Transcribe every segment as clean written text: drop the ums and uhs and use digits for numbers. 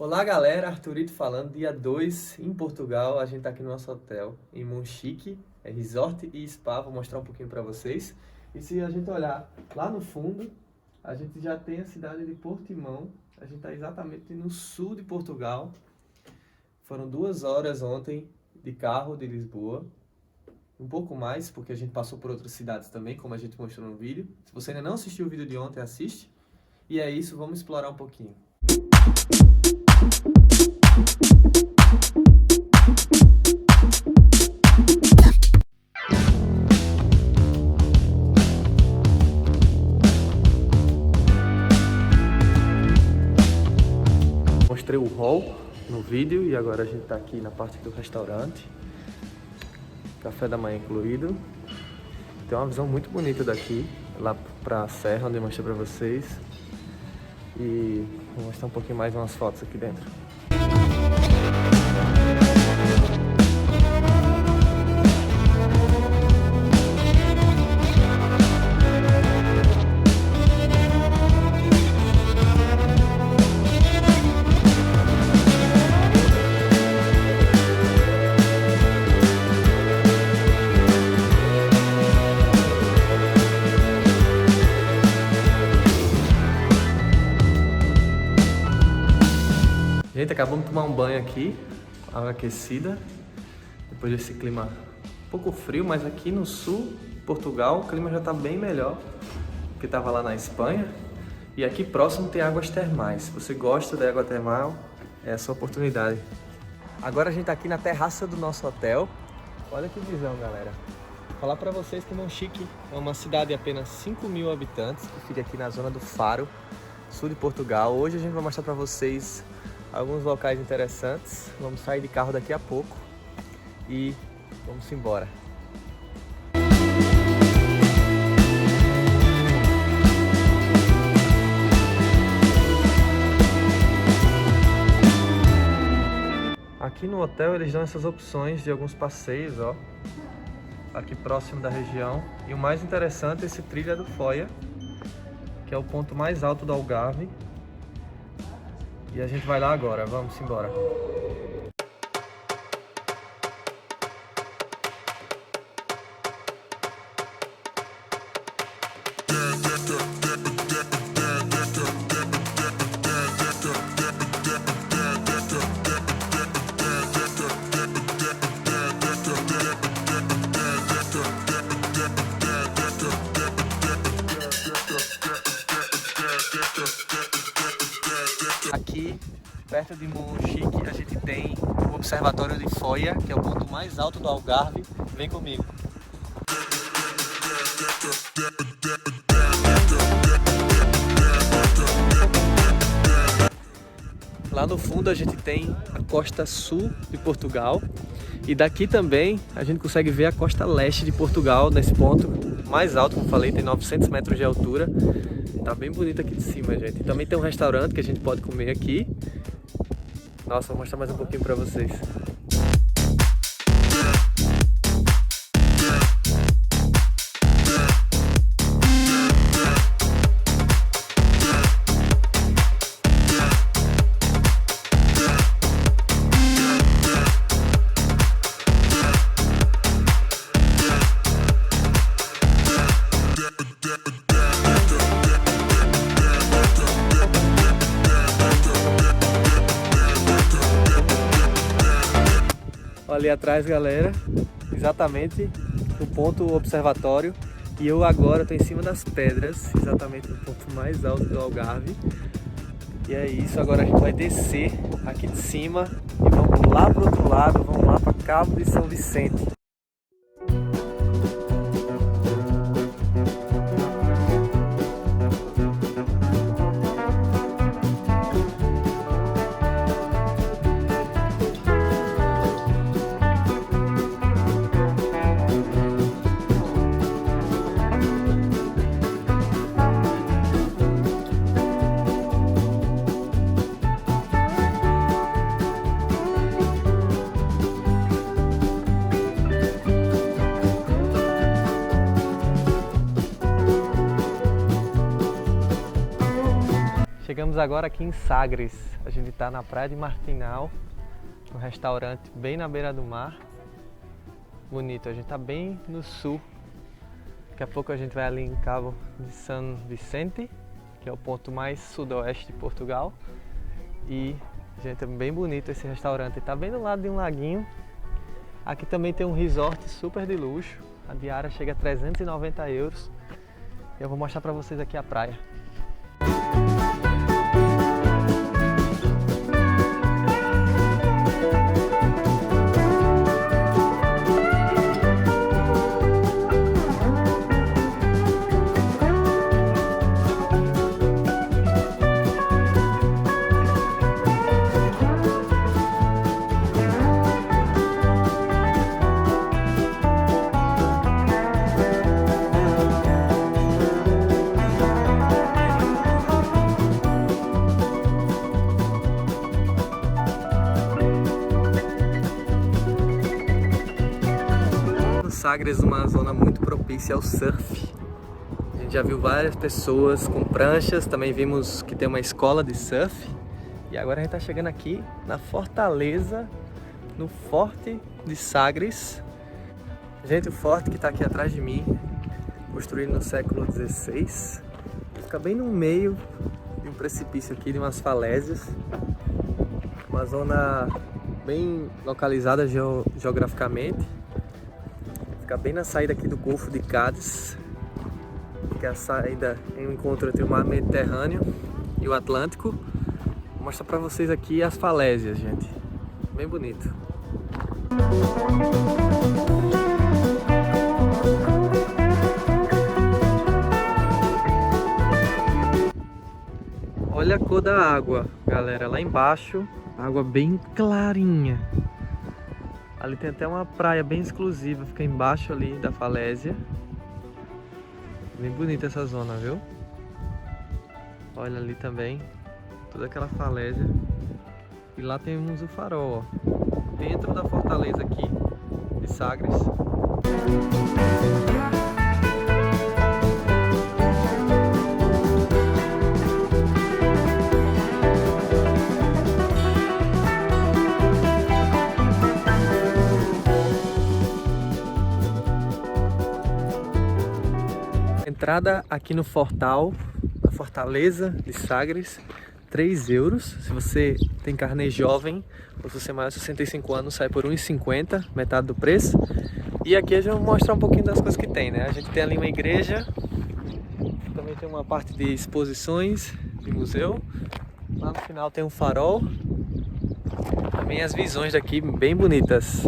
Olá galera, Arthurito falando, dia 2 em Portugal, a gente tá aqui no nosso hotel em Monchique, é resort e spa, vou mostrar um pouquinho para vocês. E se a gente olhar lá no fundo, a gente já tem a cidade de Portimão, a gente tá exatamente no sul de Portugal. Foram 2 horas ontem de carro de Lisboa, um pouco mais, porque a gente passou por outras cidades também, como a gente mostrou no vídeo. Se você ainda não assistiu o vídeo de ontem, assiste. E é isso, vamos explorar um pouquinho. Mostrei o hall no vídeo e agora a gente está aqui na parte do restaurante. Café da manhã incluído. Tem uma visão muito bonita daqui, lá para a serra, onde eu mostrei para vocês. E vou mostrar um pouquinho mais umas fotos aqui dentro. Gente, acabamos de tomar um banho aqui, água aquecida, depois desse clima um pouco frio, mas aqui no sul de Portugal o clima já está bem melhor que estava lá na Espanha. E aqui próximo tem águas termais. Se você gosta da água termal, é a sua oportunidade. Agora a gente está aqui na terraça do nosso hotel. Olha que visão, galera. Vou falar para vocês que Monchique é uma cidade de apenas 5.000 habitantes, que fica aqui na zona do Faro, sul de Portugal. Hoje a gente vai mostrar para vocês alguns locais interessantes. Vamos sair de carro daqui a pouco e vamos embora. Aqui no hotel eles dão essas opções de alguns passeios, ó, aqui próximo da região. E o mais interessante é esse Trilha do Foia, que é o ponto mais alto do Algarve. E a gente vai lá agora, vamos embora. Aqui, perto de Monchique, a gente tem o Observatório de Foia, que é o ponto mais alto do Algarve. Vem comigo. Lá no fundo a gente tem a costa sul de Portugal. E daqui também a gente consegue ver a costa leste de Portugal, nesse ponto mais alto, como falei, tem 900 metros de altura. Tá bem bonito aqui de cima, gente. E também tem um restaurante que a gente pode comer aqui. Nossa, vou mostrar mais um pouquinho pra vocês. Ali atrás, galera, exatamente no ponto observatório. E eu agora estou em cima das pedras, exatamente no ponto mais alto do Algarve. E é isso, agora a gente vai descer aqui de cima e vamos lá para o outro lado, vamos lá para Cabo de São Vicente. Chegamos agora aqui em Sagres. A gente está na praia de Martinal, no restaurante bem na beira do mar. Bonito, a gente está bem no sul. Daqui a pouco a gente vai ali em Cabo de São Vicente, que é o ponto mais sudoeste de Portugal. E, gente, é bem bonito esse restaurante. Está bem do lado de um laguinho. Aqui também tem um resort super de luxo. A diária chega a 390 euros. Eu vou mostrar para vocês aqui a praia. Sagres, uma zona muito propícia ao surf. A gente já viu várias pessoas com pranchas, também vimos que tem uma escola de surf. E agora a gente está chegando aqui na fortaleza, no Forte de Sagres. Gente, o forte que está aqui atrás de mim, construído no século XVI, fica bem no meio de um precipício aqui, de umas falésias. Uma zona bem localizada geograficamente. Fica bem na saída aqui do Golfo de Cádiz, que é a saída em um encontro entre o mar Mediterrâneo e o Atlântico. Vou mostrar para vocês aqui as falésias, gente. Bem bonito. Olha a cor da água, galera. Lá embaixo, água bem clarinha. Ali tem até uma praia bem exclusiva, fica embaixo ali da falésia. Bem bonita essa zona, viu? Olha ali também, toda aquela falésia. E lá temos o farol, ó, dentro da fortaleza aqui de Sagres. Entrada aqui no Fortal, na Fortaleza de Sagres, 3 euros. Se você tem carnê jovem, ou se você é maior de 65 anos, sai por 1,50, metade do preço. E aqui a gente vai mostrar um pouquinho das coisas que tem, né? A gente tem ali uma igreja, também tem uma parte de exposições, de museu. Lá no final tem um farol. Também as visões daqui bem bonitas.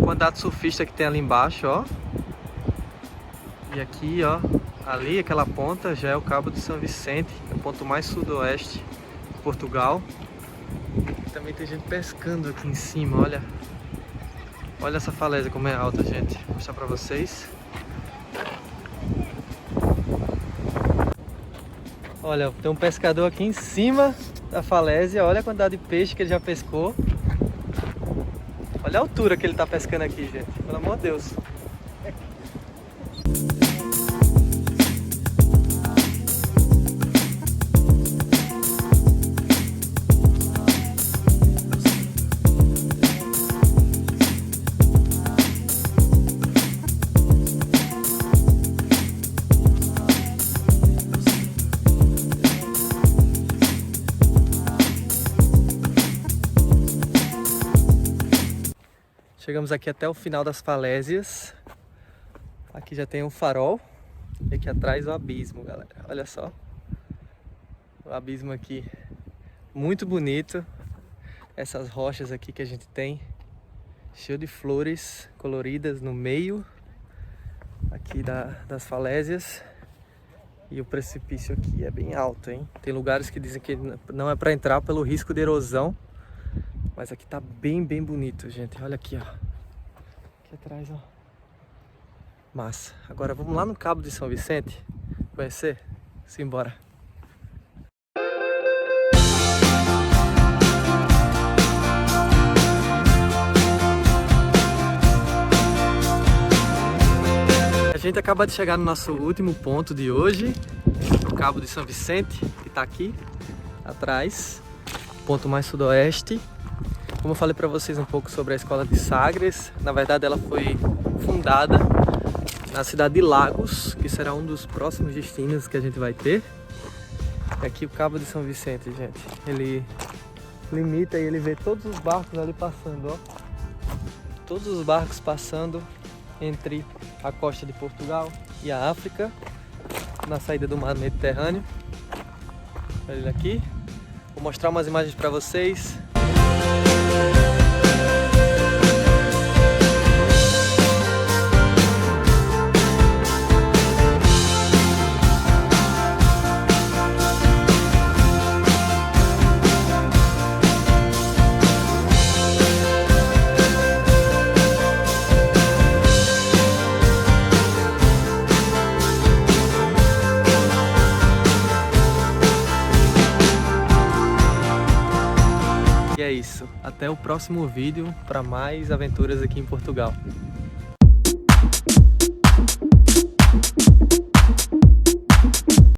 Quantidade surfista que tem ali embaixo, ó. E aqui, ó, ali aquela ponta já é o Cabo de São Vicente, que é o ponto mais sudoeste de Portugal. E também tem gente pescando aqui em cima, olha. Olha essa falésia como é alta, gente. Vou mostrar pra vocês. Olha, tem um pescador aqui em cima da falésia, olha a quantidade de peixe que ele já pescou. Olha a altura que ele tá pescando aqui, gente. Pelo amor de Deus. Chegamos aqui até o final das falésias. Aqui já tem um farol. E aqui atrás o abismo, galera. Olha só. O abismo aqui. Muito bonito. Essas rochas aqui que a gente tem. cheio de flores coloridas no meio aqui das falésias. E o precipício aqui é bem alto, hein? Tem lugares que dizem que não é para entrar pelo risco de erosão, mas aqui tá bem bonito, gente. Olha aqui, ó. Aqui atrás, ó. Massa. Agora vamos lá no Cabo de São Vicente conhecer? Simbora. A gente acaba de chegar no nosso último ponto de hoje, o Cabo de São Vicente, que está aqui atrás, ponto mais sudoeste. Como eu falei para vocês um pouco sobre a escola de Sagres, na verdade ela foi fundada na cidade de Lagos, que será um dos próximos destinos que a gente vai ter. É aqui o Cabo de São Vicente, gente. Ele limita e ele vê todos os barcos ali passando, ó. Todos os barcos passando entre a costa de Portugal e a África, na saída do mar Mediterrâneo. Olha ele aqui. Vou mostrar umas imagens para vocês. E é isso. Até o próximo vídeo para mais aventuras aqui em Portugal.